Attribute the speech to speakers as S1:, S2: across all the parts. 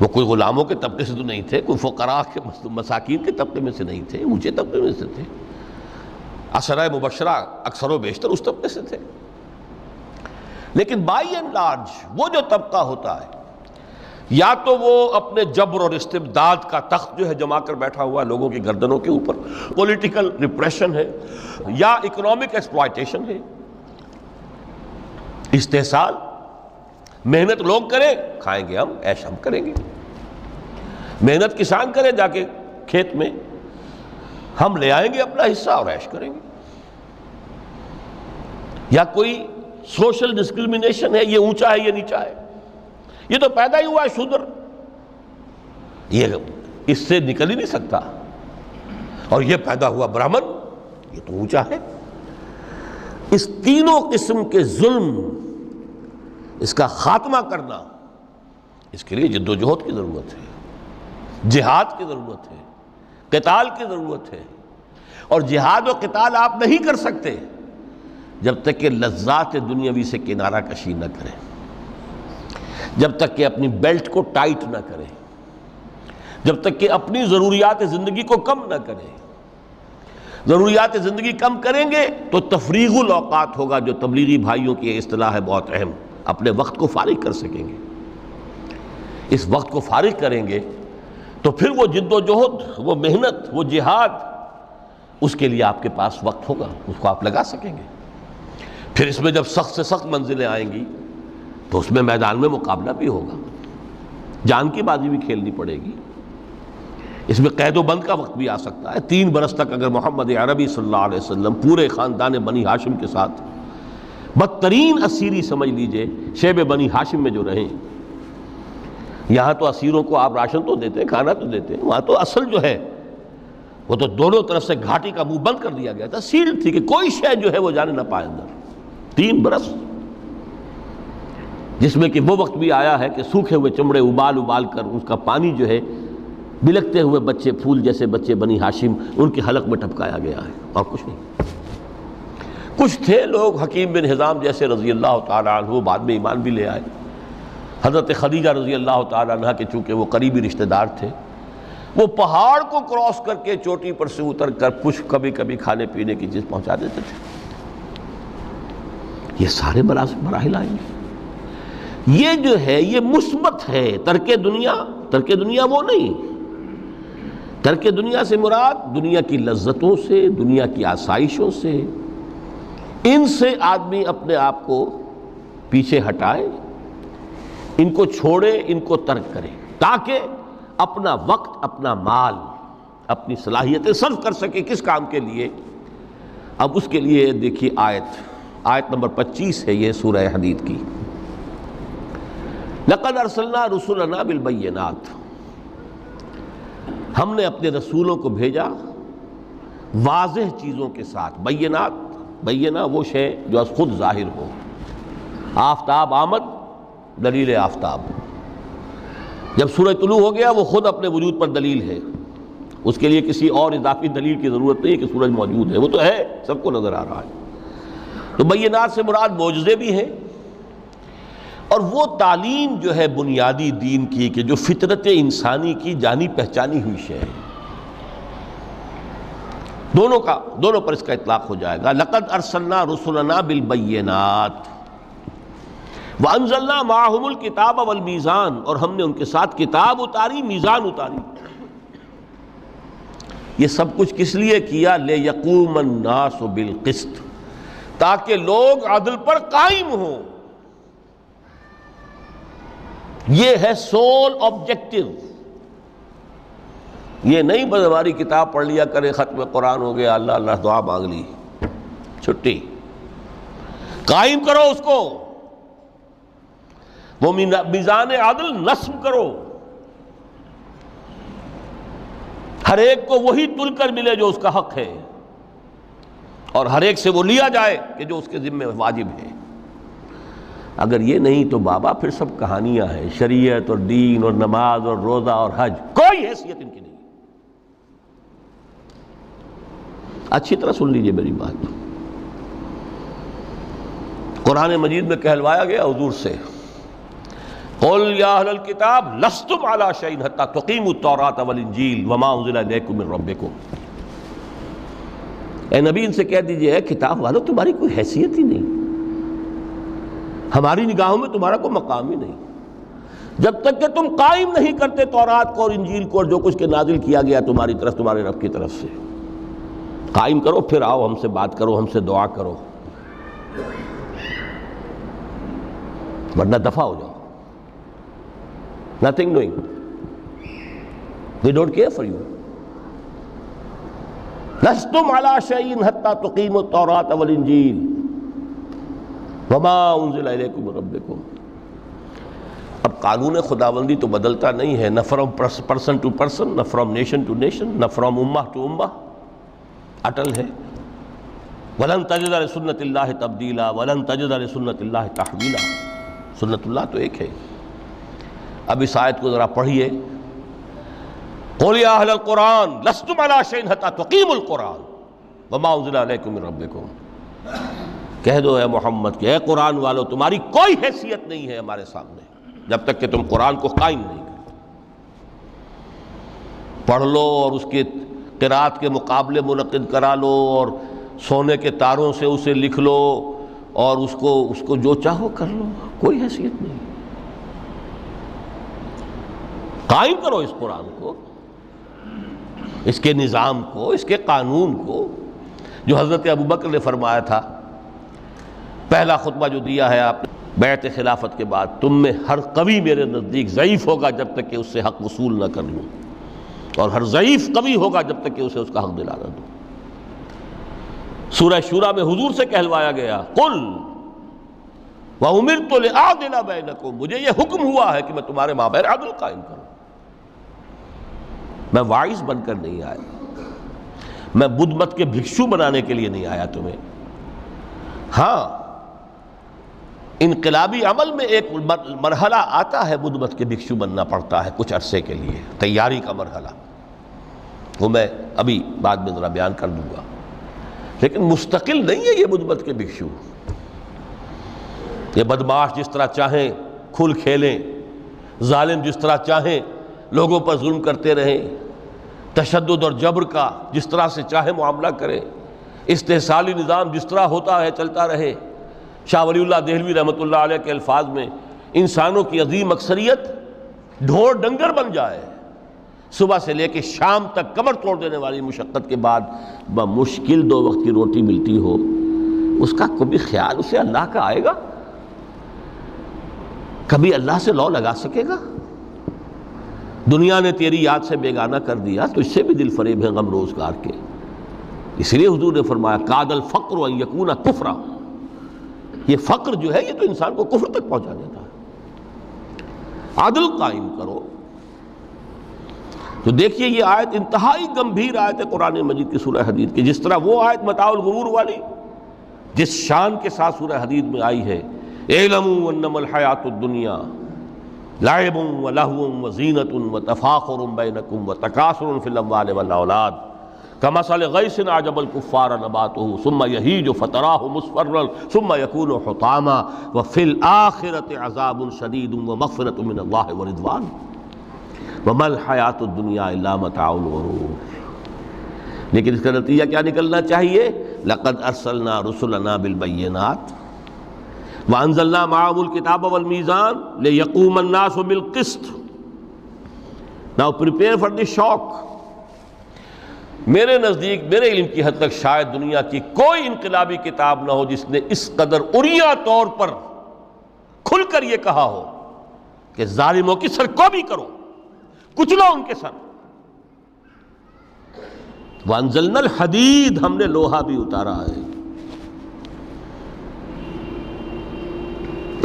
S1: وہ کوئی غلاموں کے طبقے سے تو نہیں تھے، کوئی فقراء کے مساکین کے طبقے میں سے نہیں تھے، اونچے طبقے میں سے تھے، عشرہ مبشرہ اکثر و بیشتر اس طبقے سے تھے۔ لیکن بائی اینڈ لارج وہ جو طبقہ ہوتا ہے، یا تو وہ اپنے جبر اور استبداد کا تخت جو ہے جما کر بیٹھا ہوا ہے لوگوں کی گردنوں کے اوپر، پولیٹیکل ریپریشن ہے، یا اکنامک ایکسپلائٹیشن ہے، استحصال، محنت لوگ کریں کھائیں گے، ہم عیش ہم کریں گے، محنت کسان کریں جا کے کھیت میں، ہم لے آئیں گے اپنا حصہ اور عیش کریں گے۔ یا کوئی سوشل ڈسکریمنیشن ہے، یہ اونچا ہے یہ نیچا ہے، یہ تو پیدا ہی ہوا ہے شودر، یہ اس سے نکل ہی نہیں سکتا، اور یہ پیدا ہوا برہمن، یہ تو اونچا ہے۔ اس تینوں قسم کے ظلم، اس کا خاتمہ کرنا، اس کے لیے جد و جہد کی ضرورت ہے، جہاد کی ضرورت ہے، قتال کی ضرورت ہے، اور جہاد و قتال آپ نہیں کر سکتے جب تک کہ لذات دنیاوی سے کنارہ کشی نہ کریں، جب تک کہ اپنی بیلٹ کو ٹائٹ نہ کریں، جب تک کہ اپنی ضروریات زندگی کو کم نہ کریں۔ ضروریات زندگی کم کریں گے تو تفریغ الاوقات ہوگا، جو تبلیغی بھائیوں کی اصطلاح ہے بہت اہم، اپنے وقت کو فارغ کر سکیں گے۔ اس وقت کو فارغ کریں گے تو پھر وہ جد و جہد، وہ محنت، وہ جہاد، اس کے لیے آپ کے پاس وقت ہوگا، اس کو آپ لگا سکیں گے۔ پھر اس میں جب سخت سے سخت منزلیں آئیں گی تو اس میں میدان میں مقابلہ بھی ہوگا، جان کی بازی بھی کھیلنی پڑے گی، اس میں قید و بند کا وقت بھی آ سکتا ہے۔ 3 برس تک اگر محمد عربی صلی اللہ علیہ وسلم پورے خاندان بنی ہاشم کے ساتھ بدترین اسیری سمجھ لیجئے شیب بنی ہاشم میں جو رہیں، یہاں تو اسیروں کو آپ راشن تو دیتے ہیں، کھانا تو دیتے ہیں، وہاں تو اصل جو ہے وہ تو دونوں طرف سے گھاٹی کا منہ بند کر دیا گیا تھا، سیل تھی کہ کوئی شے جو ہے وہ جانے نہ پائے اندر۔ 3 برس، جس میں کہ وہ وقت بھی آیا ہے کہ سوکھے ہوئے چمڑے ابال ابال کر اس کا پانی جو ہے بلکتے ہوئے بچے، پھول جیسے بچے بنی ہاشم، ان کے حلق میں ٹپکایا گیا ہے، اور کچھ نہیں۔ کچھ تھے لوگ، حکیم بن حزام جیسے رضی اللہ تعالیٰ عنہ، بعد میں ایمان بھی لے آئے۔ حضرت خدیجہ رضی اللہ تعالیٰ عنہ کے چونکہ وہ قریبی رشتہ دار تھے، وہ پہاڑ کو کراس کر کے چوٹی پر سے اتر کر کچھ کبھی کبھی کھانے پینے کی چیز پہنچا دیتے تھے۔ یہ سارے مراحل آئیں گے۔ یہ جو ہے یہ مثبت ہے، ترک دنیا وہ نہیں۔ ترک دنیا سے مراد دنیا کی لذتوں سے، دنیا کی آسائشوں سے، ان سے آدمی اپنے آپ کو پیچھے ہٹائے، ان کو چھوڑے، ان کو ترک کرے، تاکہ اپنا وقت، اپنا مال، اپنی صلاحیتیں صرف کر سکے۔ کس کام کے لیے؟ اب اس کے لیے دیکھیے آیت نمبر 25 ہے یہ سورہ حدید کی۔ لَقَدْ أَرْسَلْنَا رُسُلَنَا بِالْبَيِّنَاتِ، ہم نے اپنے رسولوں کو بھیجا واضح چیزوں کے ساتھ۔ بینہ وہ شے جو از خود ظاہر ہو۔ آفتاب آمد، دلیل آفتاب، جب سورج طلوع ہو گیا وہ خود اپنے وجود پر دلیل ہے، اس کے لیے کسی اور اضافی دلیل کی ضرورت نہیں کہ سورج موجود ہے، وہ تو ہے، سب کو نظر آ رہا ہے۔ تو بینات سے مراد معجزے بھی ہیں، اور وہ تعلیم جو ہے بنیادی دین کی، کہ جو فطرت انسانی کی جانی پہچانی ہوئی شے ہے، دونوں پر اس کا اطلاق ہو جائے گا۔ لقد ارسلنا رسلنا بالبینات وانزلنا معهم الکتاب والمیزان، اور ہم نے ان کے ساتھ کتاب اتاری، میزان اتاری۔ یہ سب کچھ کس لیے کیا؟ لیقوم الناس بالقسط، تاکہ لوگ عدل پر قائم ہوں۔ یہ ہے سول آبجیکٹو۔ یہ نہیں بس ہماری کتاب پڑھ لیا کرے، ختم قرآن ہو گیا، اللہ اللہ دعا مانگ لی، چھٹی۔ قائم کرو اس کو، وہ میزان عدل نصب کرو، ہر ایک کو وہی تل کر ملے جو اس کا حق ہے، اور ہر ایک سے وہ لیا جائے کہ جو اس کے ذمہ واجب ہے۔ اگر یہ نہیں تو بابا پھر سب کہانیاں ہیں، شریعت اور دین اور نماز اور روزہ اور حج، کوئی حیثیت ان کی نہیں۔ اچھی طرح سن لیجئے میری بات۔ قرآن مجید میں کہلوایا گیا حضور سے، قل یا اہل الکتاب لستم علی شیء حتی تقیموا التوراۃ والانجیل وما انزل الیکم من ربکم، اے نبی ان سے کہہ دیجئے، اے کتاب والو تمہاری کوئی حیثیت ہی نہیں، ہماری نگاہوں میں تمہارا کوئی مقام ہی نہیں، جب تک کہ تم قائم نہیں کرتے تورات کو اور انجیل کو اور جو کچھ کے نازل کیا گیا تمہاری طرف، تمہارے رب کی طرف سے، قائم کرو، پھر آؤ ہم سے بات کرو، ہم سے دعا کرو، ورنہ دفع ہو جاؤ. Nothing doing. They don't care for you. لستم علی شیء حتی تقیموا التوراۃ والانجیل وما انزل الیکم من ربکم. اب قانون خداوندی تو بدلتا نہیں ہے، نہ فرام پرسن ٹو پرسن، نہ فرام نیشن ٹو نیشن، نہ فرام امہ ٹو امہ، اٹل ہے. وَلَن تَجِدَ لِسُنَّتِ اللَّهِ تَبْدِيلًا وَلَن تَجِدَ لِسُنَّتِ اللَّهِ تَحْوِيلًا. سنت اللہ تو ایک ہے. اب اس آیت کو ذرا پڑھیے. قُلْ يَا أَهْلَ الْقُرْآنِ لَسْتُمْ عَلَىٰ شَيْءٍ حَتَّىٰ تُقِيمُوا الْقُرْآنَ وَمَا أُنزِلَ عَلَيْكُم مِّن رَّبِّكُمْ. کہہ دو اے محمد کہ اے قرآن والو تمہاری کوئی حیثیت نہیں ہے ہمارے سامنے جب تک کہ تم قرآن کو قائم نہیں کرو. پڑھ لو اور اس کے قرات کے مقابلے منعقد کرا لو اور سونے کے تاروں سے اسے لکھ لو اور اس کو جو چاہو کر لو، کوئی حیثیت نہیں. قائم کرو اس قرآن کو، اس کے نظام کو، اس کے قانون کو، جو حضرت ابوبکر نے فرمایا تھا پہلا خطبہ جو دیا ہے آپ نے بیعت خلافت کے بعد، تم میں ہر قوی میرے نزدیک ضعیف ہوگا جب تک کہ اس سے حق وصول نہ کر لوں، اور ہر ضعیف قوی ہوگا جب تک کہ اسے اس کا حق دلا نہ دوں. سورہ شورى میں حضور سے کہلوایا گیا قل وَأُمِرْتُ لِأَعْدِلَ بَيْنَكُمْ، مجھے یہ حکم ہوا ہے کہ میں تمہارے مابین عدل قائم کروں. میں واعظ بن کر نہیں آیا، میں بدھ مت کے بھکشو بنانے کے لیے نہیں آیا تمہیں. ہاں انقلابی عمل میں ایک مرحلہ آتا ہے، بدھ مت کے بھکشو بننا پڑتا ہے کچھ عرصے کے لیے، تیاری کا مرحلہ، وہ میں ابھی بعد میں ذرا بیان کر دوں گا. لیکن مستقل نہیں ہے یہ بدھ مت کے بھکشو. یہ بدمعاش جس طرح چاہیں کھل کھیلیں، ظالم جس طرح چاہیں لوگوں پر ظلم کرتے رہیں، تشدد اور جبر کا جس طرح سے چاہے معاملہ کریں، استحصالی نظام جس طرح ہوتا ہے چلتا رہے. شاہ ولی اللہ دہلوی رحمۃ اللہ علیہ کے الفاظ میں انسانوں کی عظیم اکثریت ڈھور ڈنگر بن جائے، صبح سے لے کے شام تک کمر توڑ دینے والی مشقت کے بعد بمشکل 2 وقت کی روٹی ملتی ہو، اس کا کبھی خیال اسے اللہ کا آئے گا؟ کبھی اللہ سے لو لگا سکے گا؟ دنیا نے تیری یاد سے بیگانہ کر دیا تو اس سے بھی دل فریب ہے غم روزگار کے. اس لیے حضور نے فرمایا کاد الفقر ان یکون کفرا، یہ فقر جو ہے یہ تو انسان کو کفر تک پہنچا دیتا ہے. عدل قائم کرو. تو دیکھیے یہ آیت انتہائی گمبھیر آیت ہے قرآن مجید کی سورہ حدید کی. جس طرح وہ آیت متاع الغرور والی جس شان کے ساتھ سورہ حدید میں آئی ہے، اعلموا انما الحیات الدنیا لعب ولہو وزینۃ وتفاخر بینکم وتکاثر فی الاموال والاولاد کمثل غیث اعجب الکفار نباتہ ثم یہیج فتراہ مصفرا ثم یکون حطاما وفی الآخرۃ عذاب شدید ومغفرۃ من اللہ ورضوان وما الحیات الدنیا الا متاع الغرور. لیکن اس کا نتیجہ کیا نکلنا چاہیے؟ لقد ارسلنا رسلنا بالبینات وانزلنا معهم الکتاب والمیزان لیقوم الناس بالقسط. Now prepare for the shock. میرے نزدیک، میرے علم کی حد تک شاید دنیا کی کوئی انقلابی کتاب نہ ہو جس نے اس قدر عریاں طور پر کھل کر یہ کہا ہو کہ ظالموں کی سرکوبی کرو، کچلو ان کے سر. وانزلنا الحدید، ہم نے لوہا بھی اتارا ہے.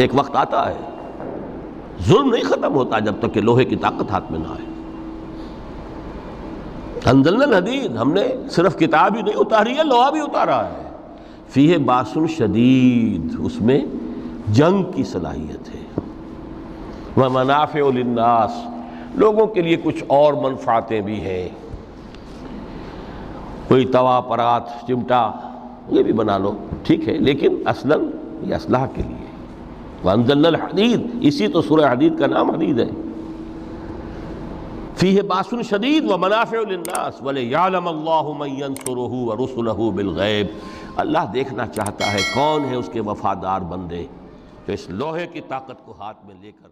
S1: ایک وقت آتا ہے ظلم نہیں ختم ہوتا جب تک کہ لوہے کی طاقت ہاتھ میں نہ آئے. انزلنا الحدید، ہم نے صرف کتاب ہی نہیں اتاری ہے، لوہا بھی اتارا ہے. فیہ باس شدید، اس میں جنگ کی صلاحیت ہے. ومنافع للناس، لوگوں کے لیے کچھ اور منفعتیں بھی ہیں. کوئی توا پرات چمٹا یہ بھی بنا لو، ٹھیک ہے، لیکن اصلاً یہ اصلاح کے لیے. وانزلنا الحدید، اسی تو سورہ حدید کا نام حدید ہے. فیہ باس شدید ومنافع للناس ولیعلم اللہ من ینصرہ ورسلہ بالغیب. اللہ دیکھنا چاہتا ہے کون ہے اس کے وفادار بندے جو اس لوہے کی طاقت کو ہاتھ میں لے کر